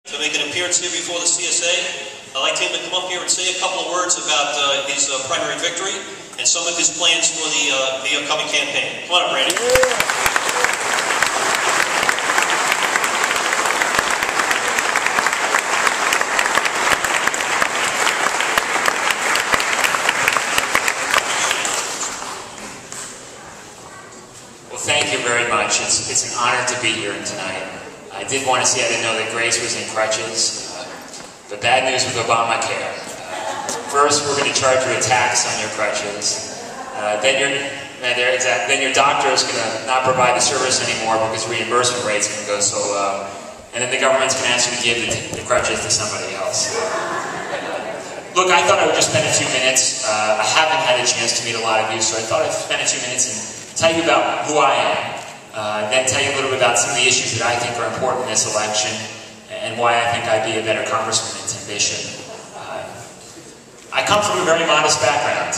To make an appearance here before the CSA, I'd like him to come up here and say a couple of words about his primary victory and some of his plans for the upcoming campaign. Come on up, Randy. Well, thank you very much. It's an honor to be here tonight. I did want to say I didn't know that Grace was in crutches. The bad news with Obamacare. First, we're going to charge you a tax on your crutches. Then your doctor is going to not provide the service anymore because reimbursement rates are going to go so low. And then the government's going to ask you to give the crutches to somebody else. Look, I thought I would just spend a few minutes. I haven't had a chance to meet a lot of you, so I thought I'd spend a few minutes and tell you about who I am. Then tell you a little bit about some of the issues that I think are important in this election and why I think I'd be a better congressman than Tim Bishop. I come from a very modest background.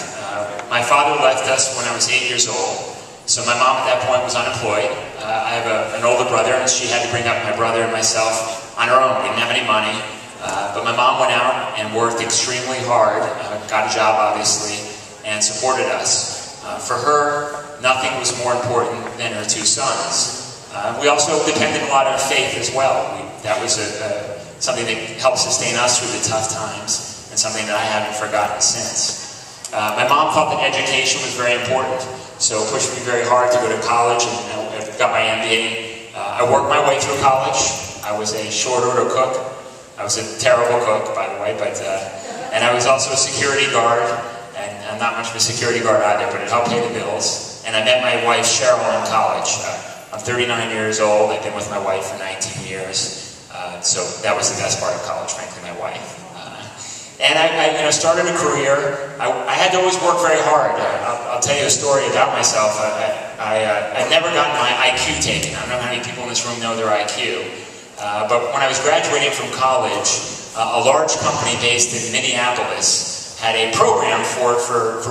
My father left us when I was 8 years old, so my mom at that point was unemployed. I have an older brother, and she had to bring up my brother and myself on her own. We didn't have any money, but my mom went out and worked extremely hard, got a job obviously, and supported us. For her, nothing was more important than her two sons. We also depended a lot on faith as well. That was something that helped sustain us through the tough times, and something that I haven't forgotten since. My mom thought that education was very important, so pushed me very hard to go to college, and I got my MBA. I worked my way through college. I was a short order cook. I was a terrible cook, by the way, and I was also a security guard. And I'm not much of a security guard either, but it helped pay the bills. And I met my wife, Cheryl, in college. I'm 39 years old. I've been with my wife for 19 years. So that was the best part of college, frankly, my wife. And I started a career. I had to always work very hard. I'll tell you a story about myself. I'd never gotten my IQ taken. I don't know how many people in this room know their IQ. But when I was graduating from college, a large company based in Minneapolis had a program for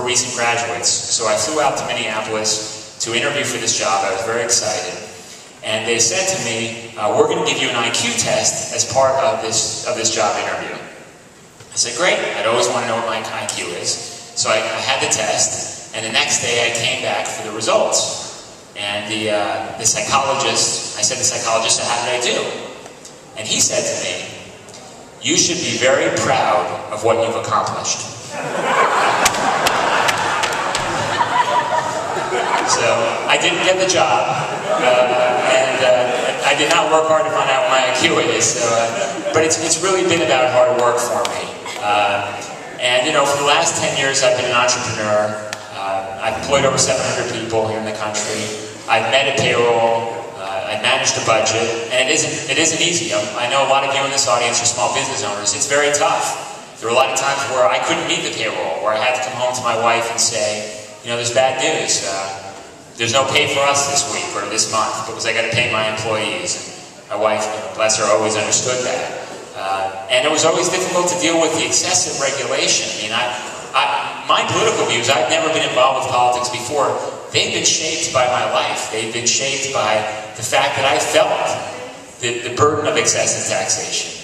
recent graduates. So I flew out to Minneapolis to interview for this job. I was very excited. And they said to me, we're going to give you an IQ test as part of this job interview. I said, great. I'd always want to know what my IQ is. So I had the test, and the next day I came back for the results. And the psychologist, I said to the psychologist, so how did I do? And he said to me, you should be very proud of what you've accomplished. So I didn't get the job, and I did not work hard to find out what my IQ is. But it's really been about hard work for me. And for the last 10 years, I've been an entrepreneur. I've employed over 700 people here in the country. I've met a payroll. I've managed a budget, and it isn't easy. I know a lot of you in this audience are small business owners. It's very tough. There were a lot of times where I couldn't meet the payroll, where I had to come home to my wife and say, there's bad news. There's no pay for us this week or this month because I got to pay my employees. And my wife, bless her, always understood that. And it was always difficult to deal with the excessive regulation. My political views, I've never been involved with politics before. They've been shaped by my life. They've been shaped by the fact that I felt the burden of excessive taxation.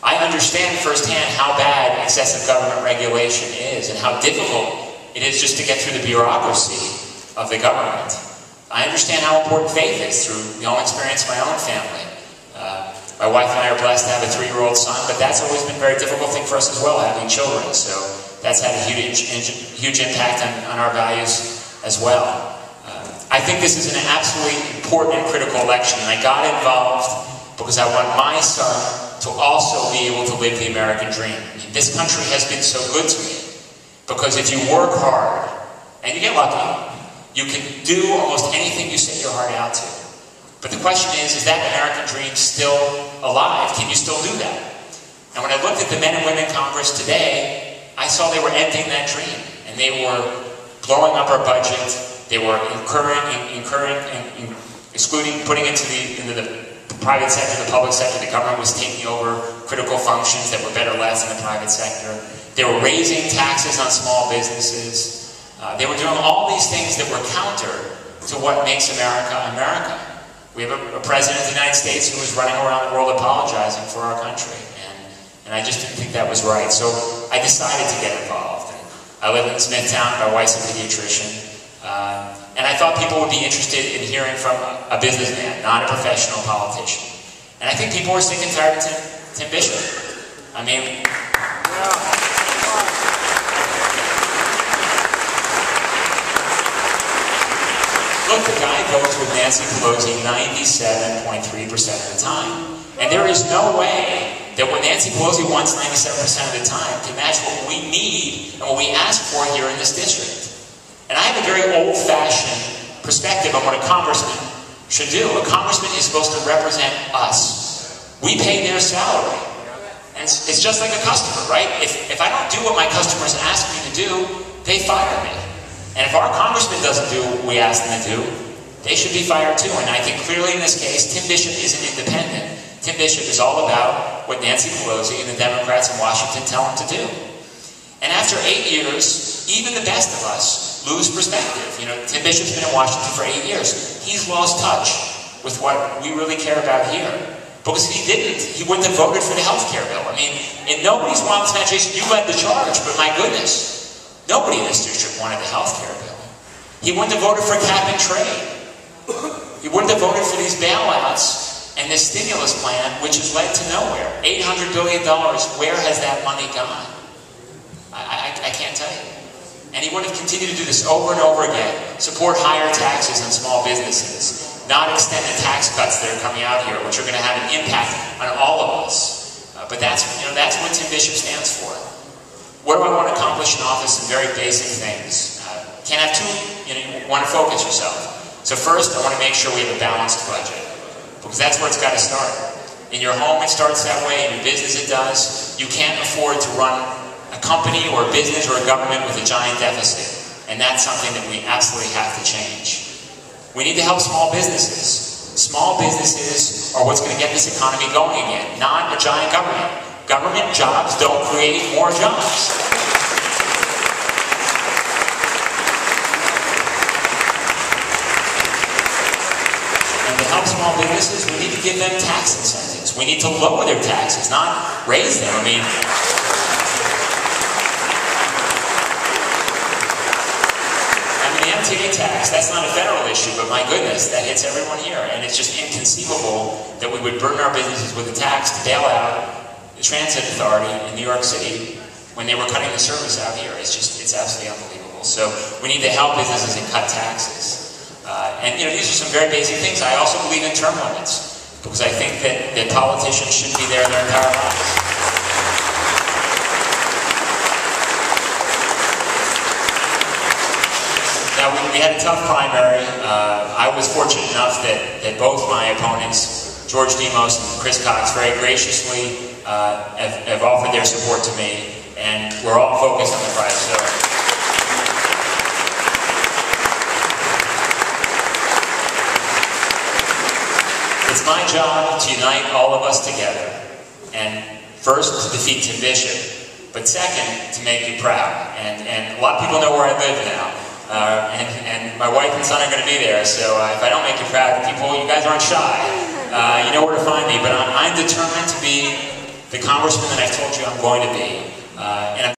I understand firsthand how bad excessive government regulation is and how difficult it is just to get through the bureaucracy of the government. I understand how important faith is through the own experience of my own family. My wife and I are blessed to have a 3-year-old son, but that's always been a very difficult thing for us as well, having children. So that's had a huge impact on our values as well. I think this is an absolutely important and critical election, and I got involved because I want my son to also be able to live the American dream. This country has been so good to me because if you work hard and you get lucky, you can do almost anything you set your heart out to. But the question is that American dream still alive? Can you still do that? And when I looked at the men and women in Congress today, I saw they were ending that dream, and they were blowing up our budget. They were excluding, putting into the private sector, the public sector. The government was taking over critical functions that were better left in the private sector. They were raising taxes on small businesses. They were doing all these things that were counter to what makes America, America. We have a president of the United States who was running around the world apologizing for our country. And I just didn't think that was right. So I decided to get involved. And I live in Smithtown. My wife's a pediatrician. And I thought people would be interested in hearing from a businessman, not a professional politician. And I think people were sick and tired of Tim Bishop. I mean... Look, the guy votes with Nancy Pelosi 97.3% of the time. And there is no way that what Nancy Pelosi wants 97% of the time can match what we need and what we ask for here in this district. And I have a very old-fashioned perspective on what a congressman should do. A congressman is supposed to represent us. We pay their salary. And it's just like a customer, right? If I don't do what my customers ask me to do, they fire me. And if our congressman doesn't do what we ask them to do, they should be fired too. And I think clearly in this case, Tim Bishop isn't independent. Tim Bishop is all about what Nancy Pelosi and the Democrats in Washington tell him to do. And after 8 years, even the best of us lose perspective. You know, Tim Bishop's been in Washington for 8 years. He's lost touch with what we really care about here. Because if he didn't, he wouldn't have voted for the health care bill. I mean, in nobody's wildest imagination, you led the charge, but my goodness, nobody in this district wanted the health care bill. He wouldn't have voted for cap and trade. He wouldn't have voted for these bailouts and this stimulus plan, which has led to nowhere. $800 billion, where has that money gone? I can't tell you. And he would have continued to do this over and over again. Support higher taxes on small businesses. Not extend the tax cuts that are coming out here, which are going to have an impact on all of us. But that's what Tim Bishop stands for. What do I want to accomplish in office? Some very basic things. Can't have two, you want to focus yourself. So first, I want to make sure we have a balanced budget. Because that's where it's got to start. In your home, it starts that way. In your business, it does. You can't afford to run a company or a business or a government with a giant deficit. And that's something that we absolutely have to change. We need to help small businesses. Small businesses are what's going to get this economy going again, not a giant government. Government jobs don't create more jobs. And to help small businesses, we need to give them tax incentives. We need to lower their taxes, not raise them. I mean, the MTA tax, that's not a federal issue, but my goodness, that hits everyone here. And it's just inconceivable that we would burden our businesses with a tax to bail out the transit authority in New York City when they were cutting the service out here. It's absolutely unbelievable. So we need to help businesses and cut taxes. And these are some very basic things. I also believe in term limits, because I think that politicians shouldn't be there their entire lives. Now, we had a tough primary. I was fortunate enough that both my opponents, George Demos and Chris Cox, very graciously have offered their support to me, and we're all focused on the prize. So, it's my job to unite all of us together, and first to defeat Tim Bishop, but second to make you proud. And a lot of people know where I live now. And my wife and son are going to be there, so if I don't make you proud, you guys aren't shy. You know where to find me, but I'm determined to be the congressman that I've told you I'm going to be. And I'm